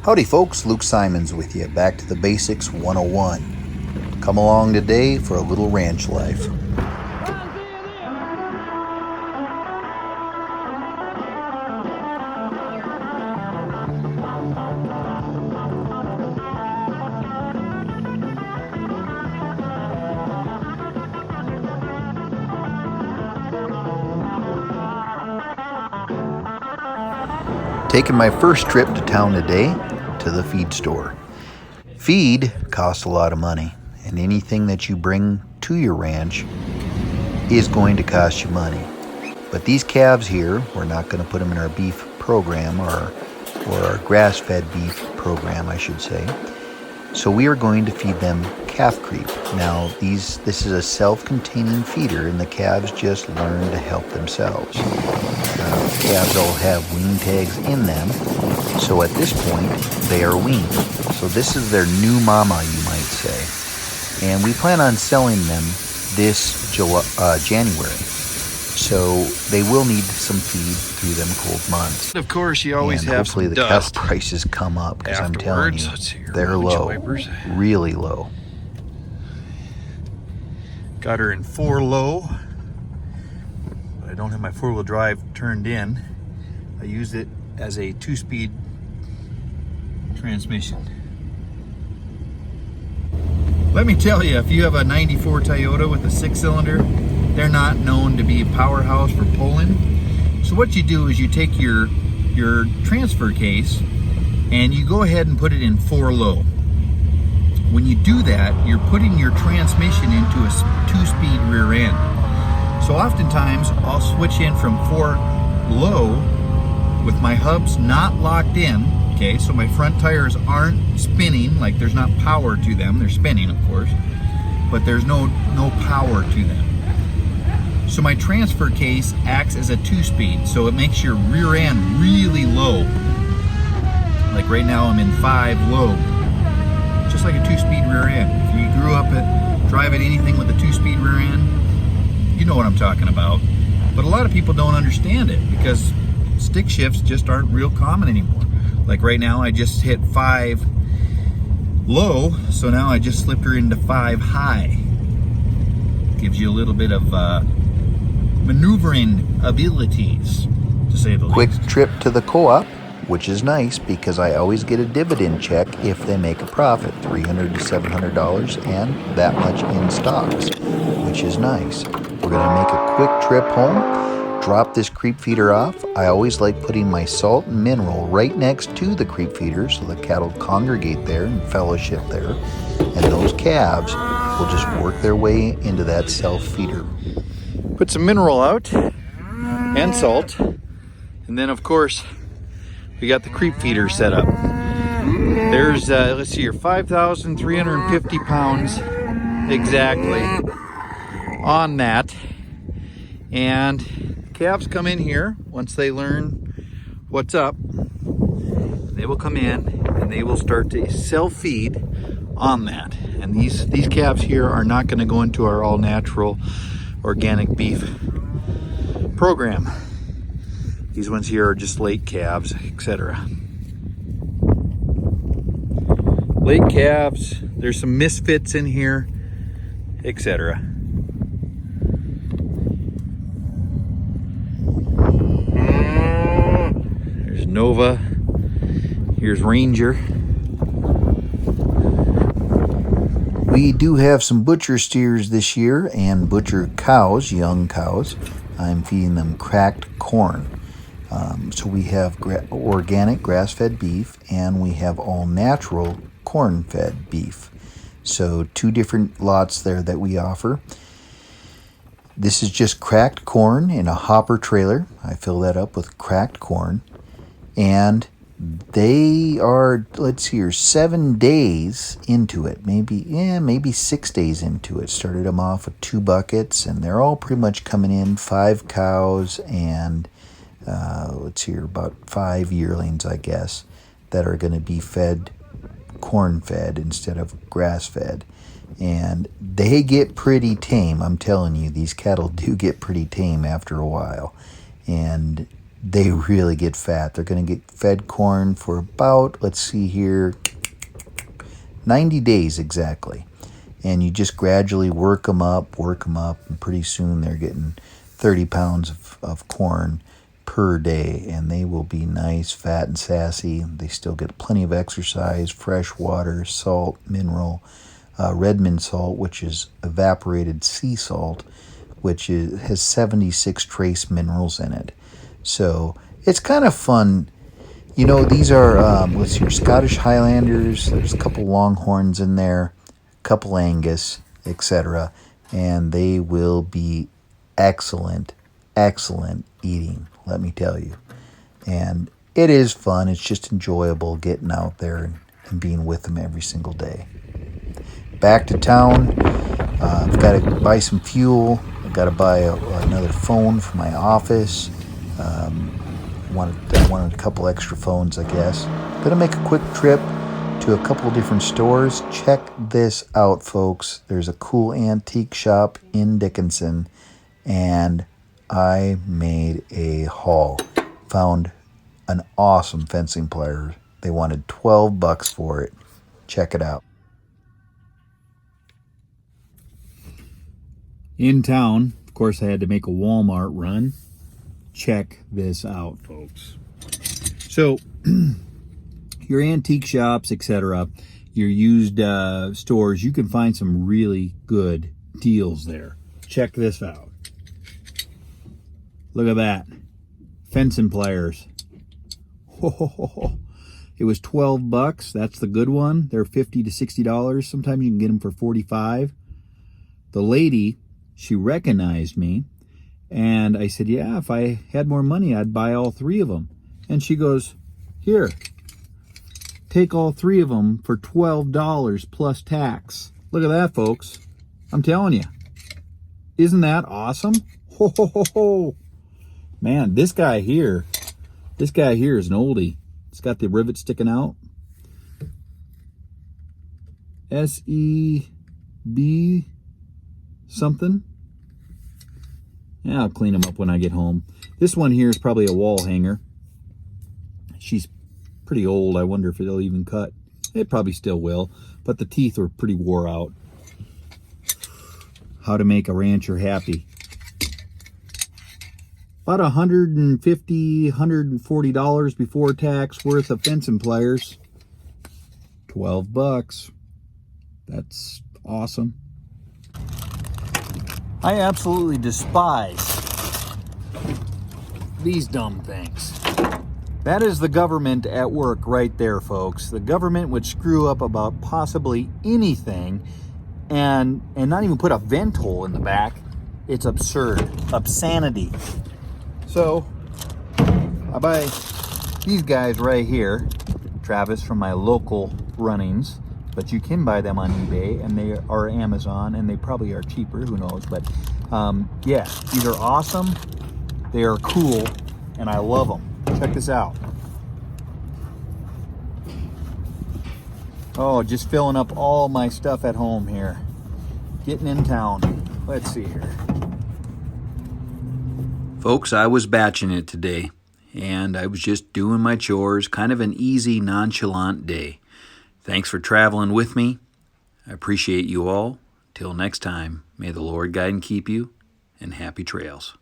Howdy folks, Luke Simons with you, back to the Basics 101. Come along today for a little ranch life. Taking my first trip to town today to the feed store. Feed costs a lot of money, and anything that you bring to your ranch is going to cost you money. But these calves here, we're not going to put them in our beef program or our grass-fed beef program, I should say. So we are going to feed them calf creep. Now this is a self-containing feeder, and the calves just learn to help themselves. Calves all have wean tags in them, so at this point they are weaned. So this is their new mama, you might say. And we plan on selling them this January. So they will need some feed through them cold months. Of course, you always have hopefully some the dust cow prices come up, because I'm telling you, they're low, really low. Got her in 4 low. I don't have my 4-wheel drive turned in. I use it as a 2-speed transmission. Let me tell you, if you have a 94 Toyota with a 6-cylinder, they're not known to be a powerhouse for pulling. So what you do is you take your transfer case and you go ahead and put it in 4 low. When you do that, you're putting your transmission into a 2-speed rear end. So oftentimes I'll switch in from 4 low with my hubs not locked in, okay, so my front tires aren't spinning, like there's not power to them. They're spinning, of course, but there's no power to them. So my transfer case acts as a 2-speed, so it makes your rear end really low. Like right now I'm in 5 low, just like a 2-speed rear end. If you grew up driving anything with a 2-speed rear end, you know what I'm talking about. But a lot of people don't understand it because stick shifts just aren't real common anymore. Like right now I just hit 5 low, so now I just slipped her into 5 high. Gives you a little bit of maneuvering abilities, to say the least. Quick trip to the co-op, which is nice because I always get a dividend check if they make a profit, $300 to $700 and that much in stocks, which is nice. We're going to make a quick trip home, drop this creep feeder off. I always like putting my salt and mineral right next to the creep feeder so the cattle congregate there and fellowship there, and those calves will just work their way into that self feeder. Put some mineral out and salt, and then of course we got the creep feeder set up. There's let's see here, 5,350 pounds exactly on that, and calves come in here once they learn what's up. They will come in and they will start to self-feed on that. And these calves here are not going to go into our all-natural organic beef program. These ones here are just late calves, etc. Late calves, there's some misfits in here, etc. There's Nova, here's Ranger. We do have some butcher steers this year and butcher cows, young cows. I'm feeding them cracked corn. So we have organic grass-fed beef and we have all-natural corn-fed beef. So 2 different lots there that we offer. This is just cracked corn in a hopper trailer. I fill that up with cracked corn. And they are, let's see here, 7 days into it. Maybe 6 days into it. Started them off with 2 buckets, and they're all pretty much coming in. 5 cows and let's see here, about 5 yearlings, I guess, that are going to be fed corn-fed instead of grass-fed. And they get pretty tame. I'm telling you, these cattle do get pretty tame after a while. And they really get fat. They're going to get fed corn for about, let's see here, 90 days exactly. And you just gradually work them up, and pretty soon they're getting 30 pounds of corn per day, and they will be nice, fat, and sassy. They still get plenty of exercise, fresh water, salt, mineral, red mint salt, which is evaporated sea salt, which has 76 trace minerals in it. So it's kind of fun. You know, these are, let's see, Scottish Highlanders. There's a couple Longhorns in there, a couple Angus, etc. And they will be excellent eating, let me tell you. And it is fun. It's just enjoyable getting out there and being with them every single day. Back to town. I've got to buy some fuel. I've got to buy another phone for my office. I wanted a couple extra phones, I guess. Gonna make a quick trip to a couple different stores. Check this out, folks. There's a cool antique shop in Dickinson, and I made a haul. Found an awesome fencing pliers. They wanted $12 for it. Check it out. In town, of course, I had to make a Walmart run. Check this out, folks. So, your antique shops, etc., your used stores, you can find some really good deals there. Check this out. Look at that. Fencing pliers. It was $12. That's the good one. They're $50 to $60. Sometimes you can get them for $45. The lady, she recognized me, and I said, yeah, if I had more money, I'd buy all three of them. And she goes, here, take all three of them for $12 plus tax. Look at that, folks. I'm telling you. Isn't that awesome? Ho, ho, ho, ho. Man, this guy here is an oldie. It's got the rivet sticking out. SEB something. Yeah, I'll clean them up when I get home. This one here is probably a wall hanger. She's pretty old. I wonder if it'll even cut. It probably still will, but the teeth are pretty wore out. How to make a rancher happy. About $150, $140 before tax worth of fencing pliers. $12. That's awesome. I absolutely despise these dumb things. That is the government at work right there, folks. The government would screw up about possibly anything and not even put a vent hole in the back. It's absurd. Obscenity. So, I buy these guys right here, Travis, from my local runnings, but you can buy them on eBay, and they are Amazon, and they probably are cheaper, who knows, but yeah, these are awesome, they are cool, and I love them. Check this out. Oh, just filling up all my stuff at home here. Getting in town. Let's see here. Folks, I was batching it today, and I was just doing my chores, kind of an easy, nonchalant day. Thanks for traveling with me. I appreciate you all. Till next time, may the Lord guide and keep you, and happy trails.